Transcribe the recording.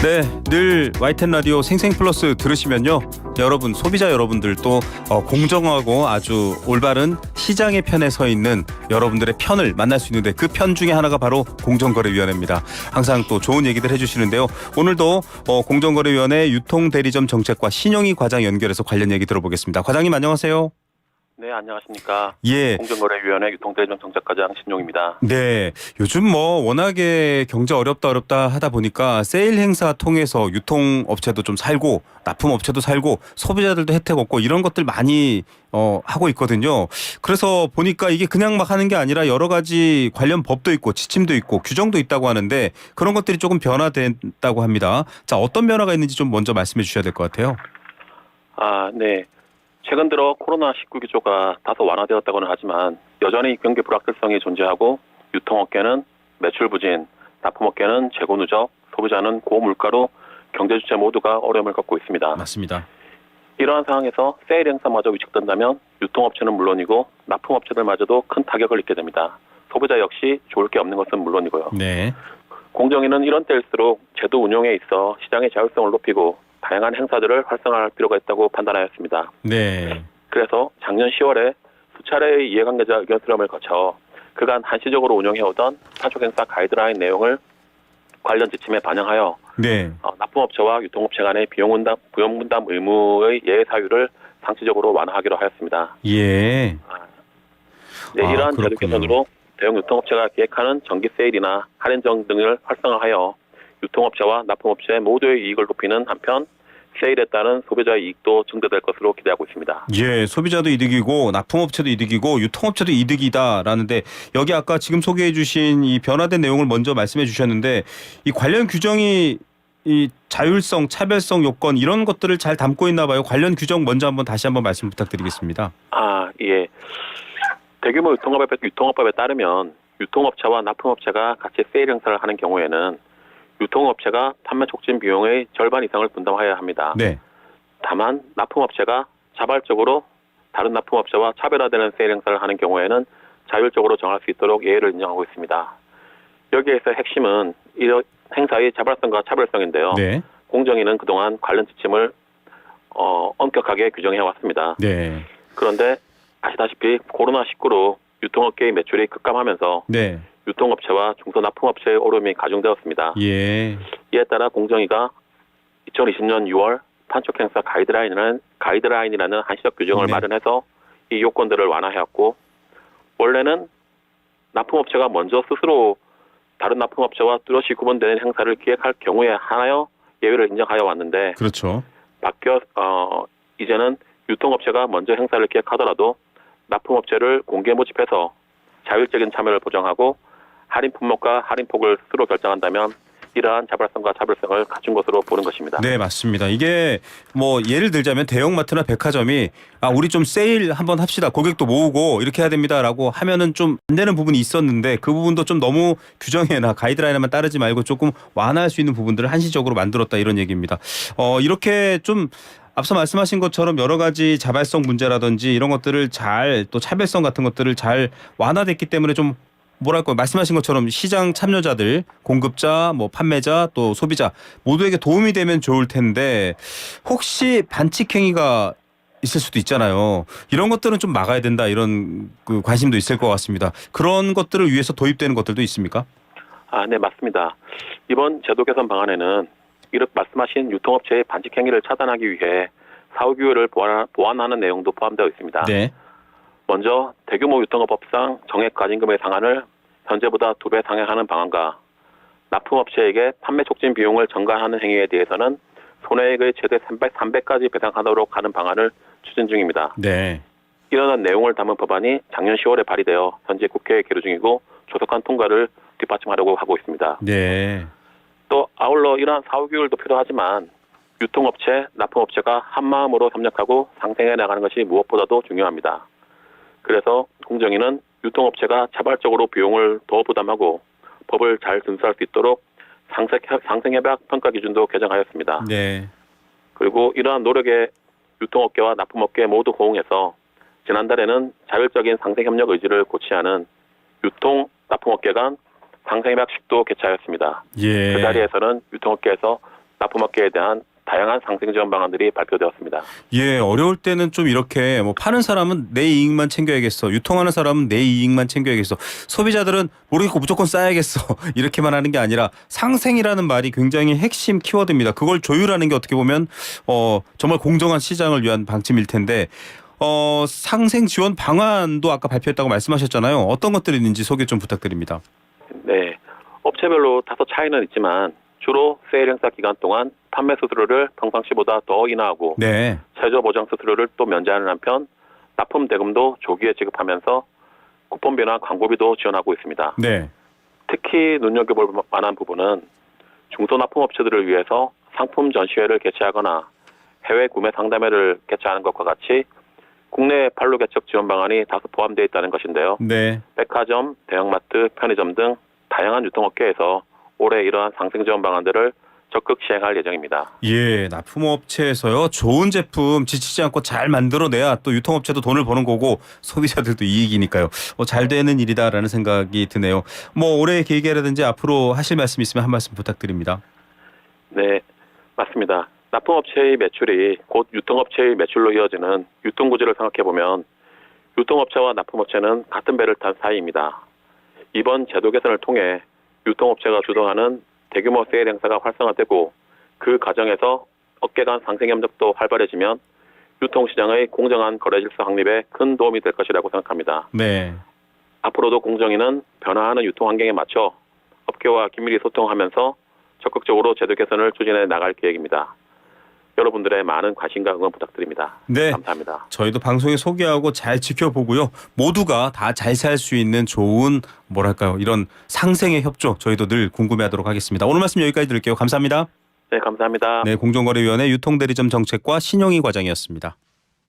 네, 늘 YTN 라디오 생생플러스 들으시면요, 여러분 소비자 여러분들도 공정하고 아주 올바른 시장의 편에 서 있는 여러분들의 편을 만날 수 있는데 그 편 중에 하나가 바로 공정거래위원회입니다. 항상 또 좋은 얘기들 해주시는데요. 오늘도 공정거래위원회 유통대리점 정책과 신영희 과장 연결해서 관련 얘기 들어보겠습니다. 과장님 안녕하세요. 네, 안녕하십니까. 예. 공정거래위원회 유통대리점 정책과장 신용입니다. 네, 요즘 워낙에 경제 어렵다 하다 보니까 세일 행사 통해서 유통업체도 좀 살고 납품업체도 살고 소비자들도 혜택 얻고 이런 것들 많이 하고 있거든요. 그래서 보니까 이게 그냥 막 하는 게 아니라 여러 가지 관련 법도 있고 지침도 있고 규정도 있다고 하는데 그런 것들이 조금 변화됐다고 합니다. 자, 어떤 변화가 있는지 좀 먼저 말씀해 주셔야 될 것 같아요. 네. 최근 들어 코로나19 기조가 다소 완화되었다고는 하지만 여전히 경기 불확실성이 존재하고 유통업계는 매출 부진, 납품업계는 재고 누적, 소비자는 고물가로 경제 주체 모두가 어려움을 겪고 있습니다. 맞습니다. 이러한 상황에서 세일 행사마저 위축된다면 유통업체는 물론이고 납품업체들마저도 큰 타격을 입게 됩니다. 소비자 역시 좋을 게 없는 것은 물론이고요. 네. 공정위는 이런 때일수록 제도 운용에 있어 시장의 자율성을 높이고 다양한 행사들을 활성화할 필요가 있다고 판단하였습니다. 네. 그래서 작년 10월에 수차례의 이해관계자 의견 수렴을 거쳐 그간 한시적으로 운영해오던 판촉행사 가이드라인 내용을 관련 지침에 반영하여 네. 납품업체와 유통업체 간의 비용 분담 의무의 예외 사유를 상시적으로 완화하기로 하였습니다. 예. 네, 이러한 제도 그렇군요. 개선으로 대형 유통업체가 기획하는 정기 세일이나 할인정 등을 활성화하여 유통업체와 납품업체 모두의 이익을 높이는 한편 세일에 따른 소비자의 이익도 증대될 것으로 기대하고 있습니다. 예, 소비자도 이득이고 납품업체도 이득이고 유통업체도 이득이다라는데 여기 아까 지금 소개해 주신 이 변화된 내용을 먼저 말씀해 주셨는데 이 관련 규정이 이 자율성, 차별성 요건 이런 것들을 잘 담고 있나 봐요. 관련 규정 먼저 다시 한번 말씀 부탁드리겠습니다. 예. 대규모 유통업법에 따르면 유통업체와 납품업체가 같이 세일 행사를 하는 경우에는 유통업체가 판매 촉진 비용의 절반 이상을 분담해야 합니다. 네. 다만 납품업체가 자발적으로 다른 납품업체와 차별화되는 세일 행사를 하는 경우에는 자율적으로 정할 수 있도록 예외를 인정하고 있습니다. 여기에서 핵심은 이 행사의 자발성과 차별성인데요. 네. 공정위는 그동안 관련 지침을 엄격하게 규정해 왔습니다. 네. 그런데 아시다시피 코로나19로 유통업계의 매출이 급감하면서 네. 유통업체와 중소납품업체의 어려움이 가중되었습니다. 예. 이에 따라 공정위가 2020년 6월 판촉행사 가이드라인이라는 한시적 규정을 네. 마련해서 이 요건들을 완화해왔고 원래는 납품업체가 먼저 스스로 다른 납품업체와 뚜렷이 구분되는 행사를 기획할 경우에 하나여 예외를 인정하여 왔는데 그렇죠. 이제는 유통업체가 먼저 행사를 기획하더라도 납품업체를 공개 모집해서 자율적인 참여를 보장하고 할인 품목과 할인폭을 스스로 결정한다면 이러한 자발성과 차별성을 갖춘 것으로 보는 것입니다. 네, 맞습니다. 이게 예를 들자면 대형마트나 백화점이 우리 좀 세일 한번 합시다. 고객도 모으고 이렇게 해야 됩니다라고 하면은 좀 안 되는 부분이 있었는데 그 부분도 좀 너무 규정에나 가이드라인에만 따르지 말고 조금 완화할 수 있는 부분들을 한시적으로 만들었다 이런 얘기입니다. 이렇게 좀 앞서 말씀하신 것처럼 여러 가지 자발성 문제라든지 이런 것들을 또 차별성 같은 것들을 잘 완화됐기 때문에 좀 말씀하신 것처럼 시장 참여자들, 공급자, 판매자, 또 소비자 모두에게 도움이 되면 좋을 텐데 혹시 반칙 행위가 있을 수도 있잖아요. 이런 것들은 좀 막아야 된다 이런 관심도 있을 것 같습니다. 그런 것들을 위해서 도입되는 것들도 있습니까? 네, 맞습니다. 이번 제도 개선 방안에는 이렇게 말씀하신 유통업체의 반칙 행위를 차단하기 위해 사후 규율을 보완하는 내용도 포함되어 있습니다. 네. 먼저 대규모 유통업법상 정액 과징금의 상한을 현재보다 2배 상향하는 방안과 납품업체에게 판매 촉진 비용을 전가하는 행위에 대해서는 손해액의 최대 300까지 배상하도록 하는 방안을 추진 중입니다. 네. 이러한 내용을 담은 법안이 작년 10월에 발의되어 현재 국회에 계류 중이고 조속한 통과를 뒷받침하려고 하고 있습니다. 네. 또 아울러 이러한 사후 규율도 필요하지만 유통업체, 납품업체가 한마음으로 협력하고 상생해 나가는 것이 무엇보다도 중요합니다. 그래서 공정위는 유통업체가 자발적으로 비용을 더 부담하고 법을 잘 준수할 수 있도록 상생협약 평가 기준도 개정하였습니다. 네. 그리고 이러한 노력에 유통업계와 납품업계 모두 호응해서 지난달에는 자율적인 상생협력 의지를 고취하는 유통, 납품업계 간 상생협약식도 개최하였습니다. 예. 그 자리에서는 유통업계에서 납품업계에 대한 다양한 상생 지원 방안들이 발표되었습니다. 예, 어려울 때는 좀 이렇게 뭐 파는 사람은 내 이익만 챙겨야겠어. 유통하는 사람은 내 이익만 챙겨야겠어. 소비자들은 모르겠고 무조건 싸야겠어. 이렇게만 하는 게 아니라 상생이라는 말이 굉장히 핵심 키워드입니다. 그걸 조율하는 게 어떻게 보면 정말 공정한 시장을 위한 방침일 텐데 상생 지원 방안도 아까 발표했다고 말씀하셨잖아요. 어떤 것들이 있는지 소개 좀 부탁드립니다. 네, 업체별로 다소 차이는 있지만 주로 세일 행사 기간 동안 판매 수수료를 평상시보다 더 인하하고 네. 최저 보장 수수료를 또 면제하는 한편 납품 대금도 조기에 지급하면서 쿠폰비나 광고비도 지원하고 있습니다. 네. 특히 눈여겨볼 만한 부분은 중소납품업체들을 위해서 상품 전시회를 개최하거나 해외 구매 상담회를 개최하는 것과 같이 국내 판로 개척 지원 방안이 다수 포함되어 있다는 것인데요. 네. 백화점, 대형마트, 편의점 등 다양한 유통업계에서 올해 이러한 상생 지원 방안들을 적극 시행할 예정입니다. 예, 납품업체에서요. 좋은 제품 지치지 않고 잘 만들어내야 또 유통업체도 돈을 버는 거고 소비자들도 이익이니까요. 잘 되는 일이다라는 생각이 드네요. 뭐 올해 계획이라든지 앞으로 하실 말씀 있으면 한 말씀 부탁드립니다. 네, 맞습니다. 납품업체의 매출이 곧 유통업체의 매출로 이어지는 유통구조를 생각해보면 유통업체와 납품업체는 같은 배를 탄 사이입니다. 이번 제도 개선을 통해 유통업체가 주도하는 대규모 세일 행사가 활성화되고 그 과정에서 업계 간 상생 협력도 활발해지면 유통시장의 공정한 거래 질서 확립에 큰 도움이 될 것이라고 생각합니다. 네. 앞으로도 공정위는 변화하는 유통 환경에 맞춰 업계와 긴밀히 소통하면서 적극적으로 제도 개선을 추진해 나갈 계획입니다. 여러분들의 많은 관심과 응원 부탁드립니다. 네. 감사합니다. 저희도 방송에 소개하고 잘 지켜보고요. 모두가 다 잘 살 수 있는 좋은 뭐랄까요 이런 상생의 협조 저희도 늘 궁금해하도록 하겠습니다. 오늘 말씀 여기까지 드릴게요. 감사합니다. 네, 감사합니다. 네, 공정거래위원회 유통대리점 정책과 신용희 과장이었습니다.